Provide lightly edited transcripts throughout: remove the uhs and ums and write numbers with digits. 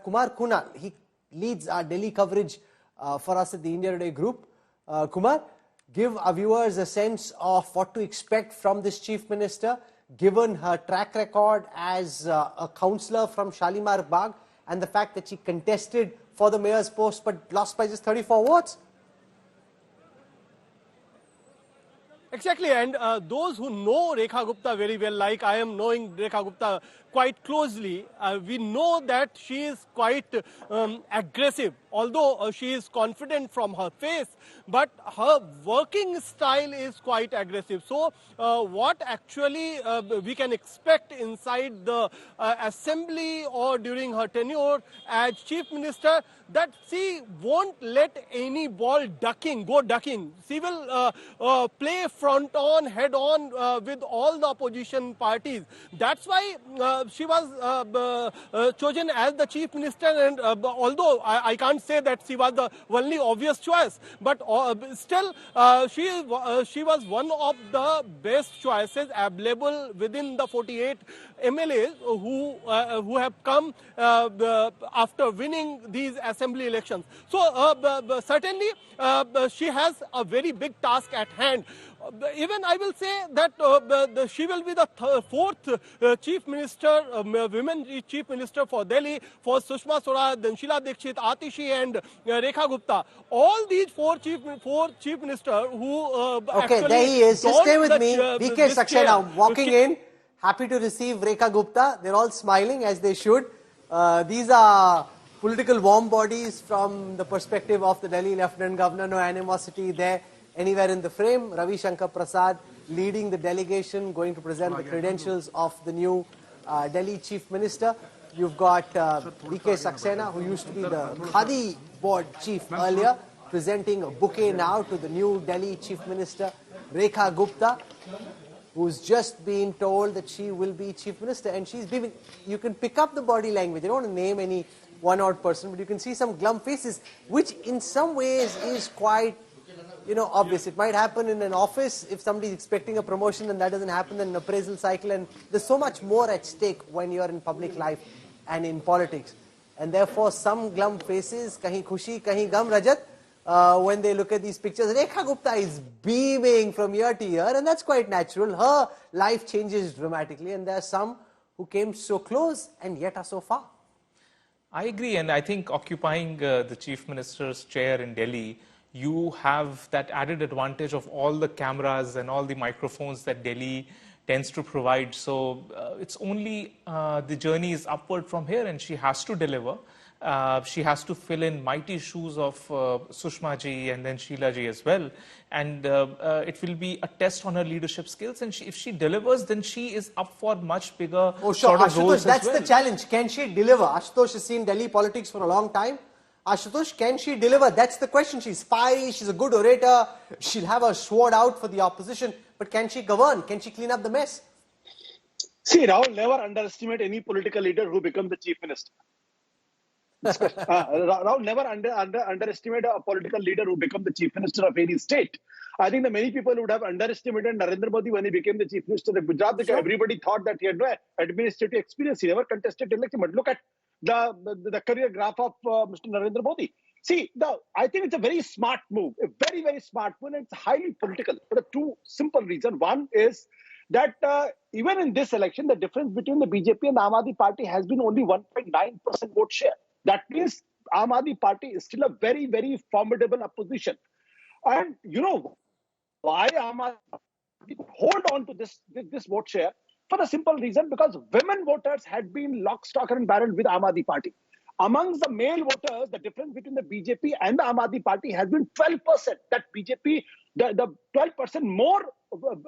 Kumar Kunal. He leads our Delhi coverage for us at the India Today group. Kumar, give our viewers a sense of what to expect from this Chief Minister, given her track record as a councillor from Shalimar Bagh and the fact that she contested for the mayor's post but lost by just 34 votes. Exactly, and those who know Rekha Gupta very well, like I am knowing Rekha Gupta quite closely, we know that she is quite aggressive. Although she is confident from her face, but her working style is quite aggressive. So what actually we can expect inside the assembly or during her tenure as Chief Minister, that she won't let any ball go ducking. She will play front on, head on with all the opposition parties. That's why she was chosen as the Chief Minister, and although I can't say that she was the only obvious choice, but still she was one of the best choices available within the 48 MLAs who have come after winning these assembly elections. So certainly she has a very big task at hand. Even I will say that she will be the fourth Chief Minister, women Chief Minister for Delhi, for Sushma Swaraj, then Sheila Dikshit, Atishi and Rekha Gupta. All these four Chief Minister who okay, there he is. Just stay with me. VK Saxena walking in. Happy to receive Rekha Gupta. They're all smiling as they should. These are political warm bodies from the perspective of the Delhi Lieutenant Governor. No animosity there anywhere in the frame. Ravi Shankar Prasad leading the delegation, going to present the credentials of the new Delhi Chief Minister. You've got VK Saxena, who used to be the Khadi Board Chief earlier, presenting a bouquet now to the new Delhi Chief Minister, Rekha Gupta, who's just been told that she will be Chief Minister. And she's giving, you can pick up the body language. I don't want to name any one-odd person, but you can see some glum faces, which in some ways is quite, obvious. It might happen in an office if somebody's expecting a promotion and that doesn't happen, then an appraisal cycle, and there's so much more at stake when you're in public life and in politics. And therefore, some glum faces, kahin khushi, kahin gam, Rajat, when they look at these pictures. Rekha Gupta is beaming from year to year, and that's quite natural. Her life changes dramatically, and there are some who came so close and yet are so far. I agree, and I think occupying the Chief Minister's chair in Delhi, you have that added advantage of all the cameras and all the microphones that Delhi tends to provide. So it's only the journey is upward from here, and she has to deliver. She has to fill in mighty shoes of Sushma ji and then Sheila ji as well. And it will be a test on her leadership skills. And if she delivers, then she is up for much bigger sort of roles as well. That's the challenge. Can she deliver? Ashutosh has seen Delhi politics for a long time. Ashutosh, can she deliver? That's the question. She's fiery, she's a good orator, she'll have her sword out for the opposition, but can she govern? Can she clean up the mess? See, Rahul, never underestimate any political leader who becomes the Chief Minister. Rahul, never underestimate a political leader who becomes the Chief Minister of any state. I think that many people would have underestimated Narendra Modi when he became the Chief Minister of Gujarat, because everybody thought that he had no administrative experience. He never contested election. But look at the career graph of Mr. Narendra Modi. See, I think it's a very smart move, a very, very smart move, and it's highly political for two simple reasons. One is that even in this election, the difference between the BJP and the Aam Aadmi Party has been only 1.9% vote share. That means Aam Aadmi Party is still a very, very formidable opposition. And you know why Aam Aadmi hold on to this vote share? For the simple reason, because women voters had been lock, stock and barrel with Aam Aadmi Party. Amongst the male voters, the difference between the BJP and the Aam Aadmi Party has been 12%. That BJP, the 12% more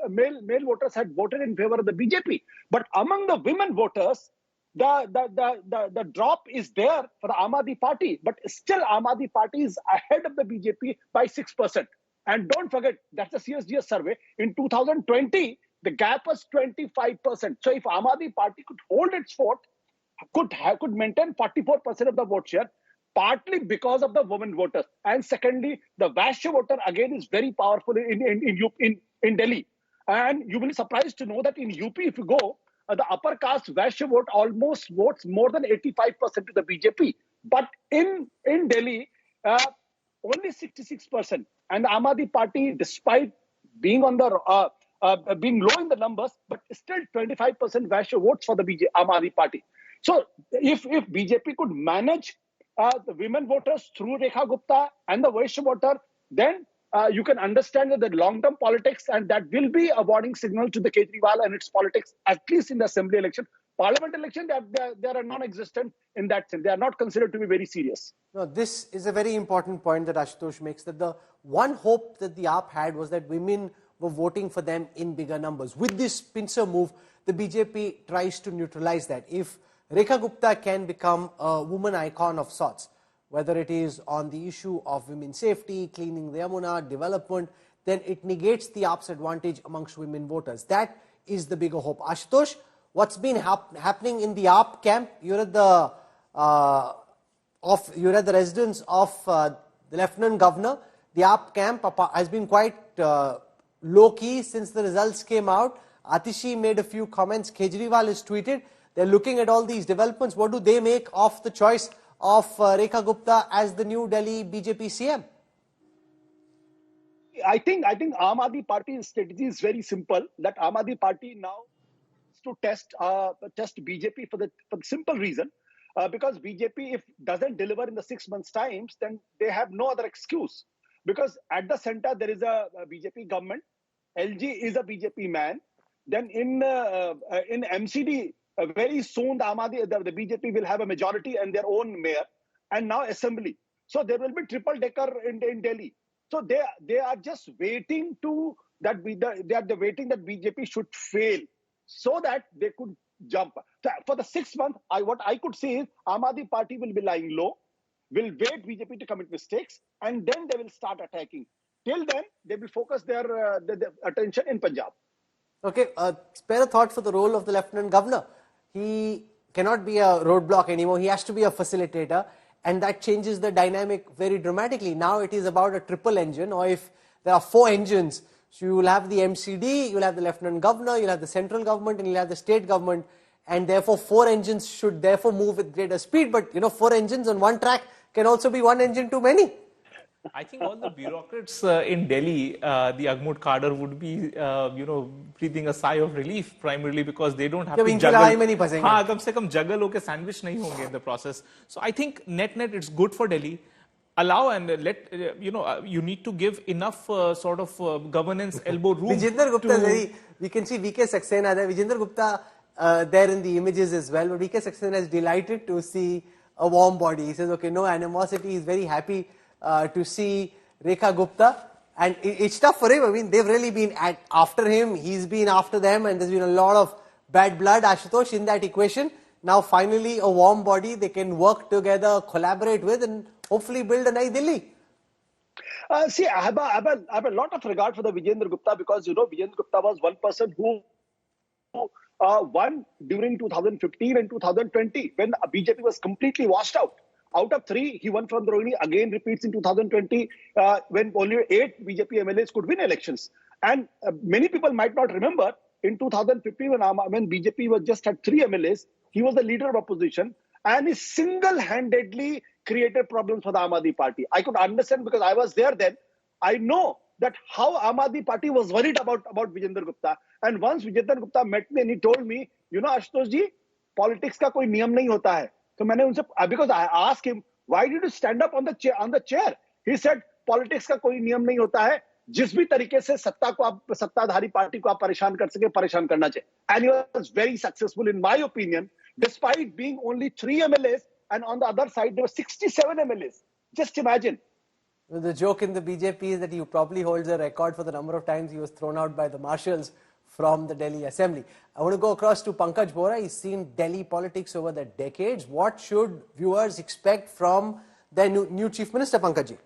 male voters had voted in favor of the BJP. But among the women voters, the drop is there for the Aam Aadmi Party. But still, Aam Aadmi Party is ahead of the BJP by 6%. And don't forget, that's the CSDS survey. In 2020, the gap was 25%. So if Aam Aadmi Party could hold its fort, could maintain 44% of the vote share, partly because of the women voters. And secondly, the Vaishya voter again is very powerful in Delhi. And you will be surprised to know that in UP, if you go, the upper caste Vaishya vote almost votes more than 85% to the BJP. But in Delhi, only 66%. And the Aam Aadmi Party, despite being on the being low in the numbers, but still 25% votes for the Aam Aadmi Party. So if BJP could manage the women voters through Rekha Gupta and the Vaishya voter, then you can understand that the long-term politics, and that will be a warning signal to the Kejriwal and its politics, at least in the assembly election. Parliament election, they are non-existent in that sense. They are not considered to be very serious. No, this is a very important point that Ashutosh makes, that the one hope that the AAP had was that women were voting for them in bigger numbers. With this pincer move, the BJP tries to neutralize that. If Rekha Gupta can become a woman icon of sorts, whether it is on the issue of women's safety, cleaning the Yamuna, development, then it negates the AAP's advantage amongst women voters. That is the bigger hope. Ashutosh, what's been happening in the AAP camp? You're at the residence of the Lieutenant Governor. The AAP camp has been quite low-key since the results came out. Atishi made a few comments. Kejriwal has tweeted. They're looking at all these developments. What do they make of the choice of Rekha Gupta as the new Delhi BJP CM? I think Aam Aadmi Party's strategy is very simple. That Aam Aadmi Party now is to test BJP for the simple reason. Because BJP, if doesn't deliver in the 6 months' times, then they have no other excuse. Because at the center, there is a BJP government. LG is a BJP man. Then in MCD, very soon the BJP will have a majority and their own mayor. And now assembly. So there will be triple decker in Delhi. So they are just waiting that BJP should fail so that they could jump. For the 6 months, what I could say is Aam Aadmi Party will be lying low, will wait BJP to commit mistakes, and then they will start attacking. Till then, they will focus their attention in Punjab. Okay, spare a thought for the role of the Lieutenant Governor. He cannot be a roadblock anymore. He has to be a facilitator, and that changes the dynamic very dramatically. Now it is about a triple engine, or if there are 4 engines, so you will have the MCD, you will have the Lieutenant Governor, you will have the central government, and you will have the state government, and therefore 4 engines should therefore move with greater speed. But 4 engines on one track can also be 1 engine too many. I think all the bureaucrats in Delhi, the Agmut cadre, would be, breathing a sigh of relief, primarily because they don't have to juggle. Kam se kam juggle hoke sandwich nahi honge in the process. So I think net it's good for Delhi. Allow and let, you need to give enough sort of governance elbow room. Vijender Gupta, we can see VK Saxena there. Vijender Gupta there in the images as well. But VK Saxena is delighted to see a warm body. He says, okay, no animosity. He's very happy to see Rekha Gupta. And it's tough for him. I mean, they've really been after him. He's been after them. And there's been a lot of bad blood, Ashutosh, in that equation. Now, finally, a warm body they can work together, collaborate with, and hopefully build a nice Delhi. See, I have a lot of regard for the Vijender Gupta because, Vijender Gupta was one person who won during 2015 and 2020 when BJP was completely washed out. Out of 3, he won from Rohini, again repeats in 2020 when only 8 BJP MLAs could win elections. And many people might not remember, in 2015 when BJP was just had 3 MLAs, he was the leader of opposition and he single-handedly created problems for the Aam Aadmi Party. I could understand because I was there then. I know that how Aam Aadmi Party was worried about Vijender Gupta. And once Vijender Gupta met me and he told me, Ashutosh ji, politics ka koi niyam nahi hota hai. So because I asked him, why did you stand up on the chair? He said, politics ka koi niyam nahi hota hai. जिस भी तरीके से सत्ताधारी party को आप परेशान कर सके परेशान करना चाहिए. And he was very successful in my opinion, despite being only 3 MLAs, and on the other side there were 67 MLAs. Just imagine. The joke in the BJP is that he probably holds a record for the number of times he was thrown out by the marshals from the Delhi Assembly. I want to go across to Pankaj Bora. He's seen Delhi politics over the decades. What should viewers expect from the new Chief Minister, Pankaj ji?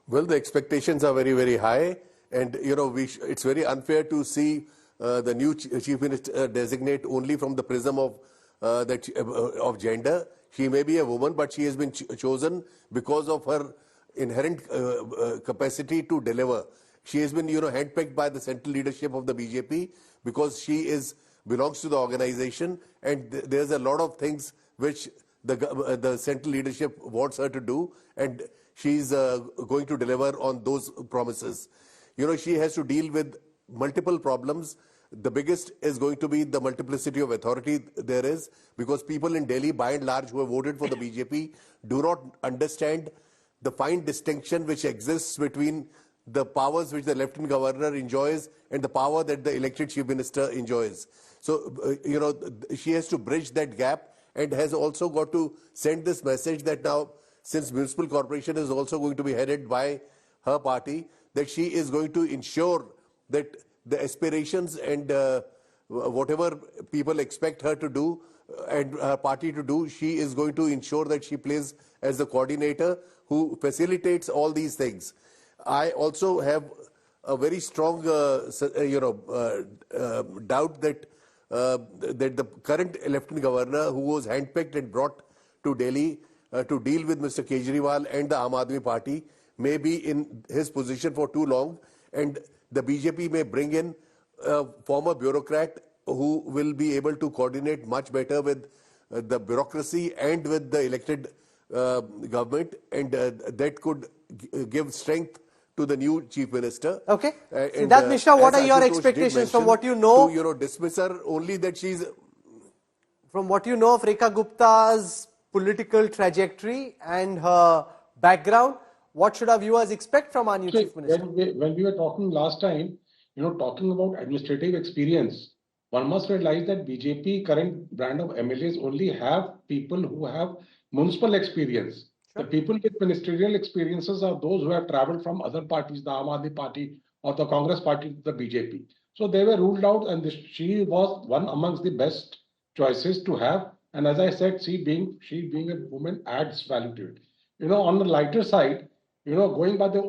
Well, the expectations are very, very high. And, it's very unfair to see the new Chief Minister designate only from the prism of gender. She may be a woman, but she has been chosen because of her inherent capacity to deliver. She has been, handpicked by the central leadership of the BJP because she is belongs to the organization, and there's a lot of things which the central leadership wants her to do, and she's going to deliver on those promises. You know, she has to deal with multiple problems. The biggest is going to be the multiplicity of authority there is, because people in Delhi, by and large, who have voted for the BJP, do not understand the fine distinction which exists between the powers which the Lieutenant Governor enjoys and the power that the elected Chief Minister enjoys. So, you know, she has to bridge that gap, and has also got to send this message that now, since Municipal Corporation is also going to be headed by her party, that she is going to ensure that the aspirations and whatever people expect her to do and her party to do, she is going to ensure that she plays as the coordinator who facilitates all these things. I also have a very strong, doubt that that the current Lieutenant Governor, who was handpicked and brought to Delhi to deal with Mr. Kejriwal and the Aam Aadmi Party, may be in his position for too long, and the BJP may bring in a former bureaucrat who will be able to coordinate much better with the bureaucracy and with the elected government, and that could give strength to the new Chief Minister. Okay. Siddharth Mishra, what are your expectations from what you know? To, dismiss her only that she's... From what you know of Rekha Gupta's political trajectory and her background, what should our viewers expect from our new Chief Minister? When we were talking last time, talking about administrative experience, one must realize that BJP current brand of MLAs only have people who have municipal experience. Sure. The people with ministerial experiences are those who have travelled from other parties, the Aam Aadmi Party or the Congress Party to the BJP. So they were ruled out, and she was one amongst the best choices to have. And as I said, she being a woman adds value to it. On the lighter side, going by the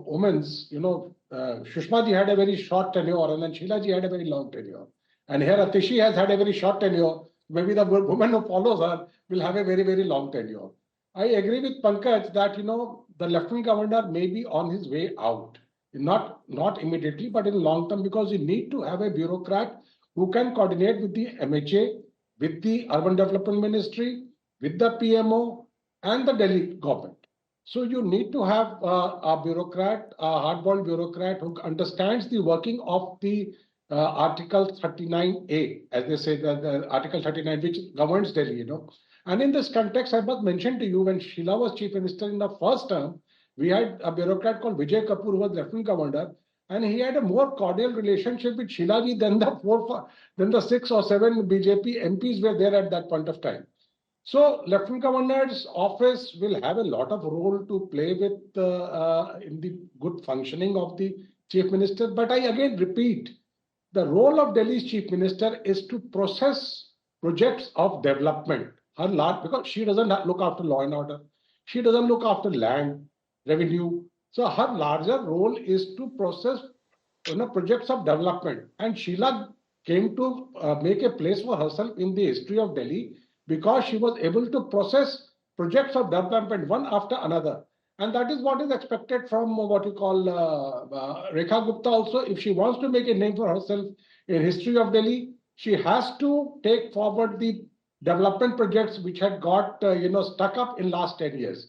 women's, Sushma ji had a very short tenure, and then Sheila ji had a very long tenure. And here Atishi has had a very short tenure. Maybe the woman who follows her will have a very, very long tenure. I agree with Pankaj that, the Lieutenant Governor may be on his way out. Not immediately, but in long term, because you need to have a bureaucrat who can coordinate with the MHA, with the Urban Development Ministry, with the PMO and the Delhi government. So you need to have a bureaucrat, a hardball bureaucrat who understands the working of the Article 39A, as they say, the Article 39, which governs Delhi, And in this context, I must mention to you, when Sheila was Chief Minister in the first term, we had a bureaucrat called Vijay Kapoor, who was Lieutenant Governor, and he had a more cordial relationship with Sheila ji than the 6 or 7 BJP MPs were there at that point of time. So, Lieutenant Governor's office will have a lot of role to play with in the good functioning of the Chief Minister. But I again repeat, the role of Delhi's Chief Minister is to process projects of development. Because she doesn't look after law and order, she doesn't look after land, revenue. So her larger role is to process projects of development. And Sheila came to make a place for herself in the history of Delhi, because she was able to process projects of development one after another. And that is what is expected from what you call Rekha Gupta also. If she wants to make a name for herself in history of Delhi, she has to take forward the development projects which had got stuck up in last 10 years.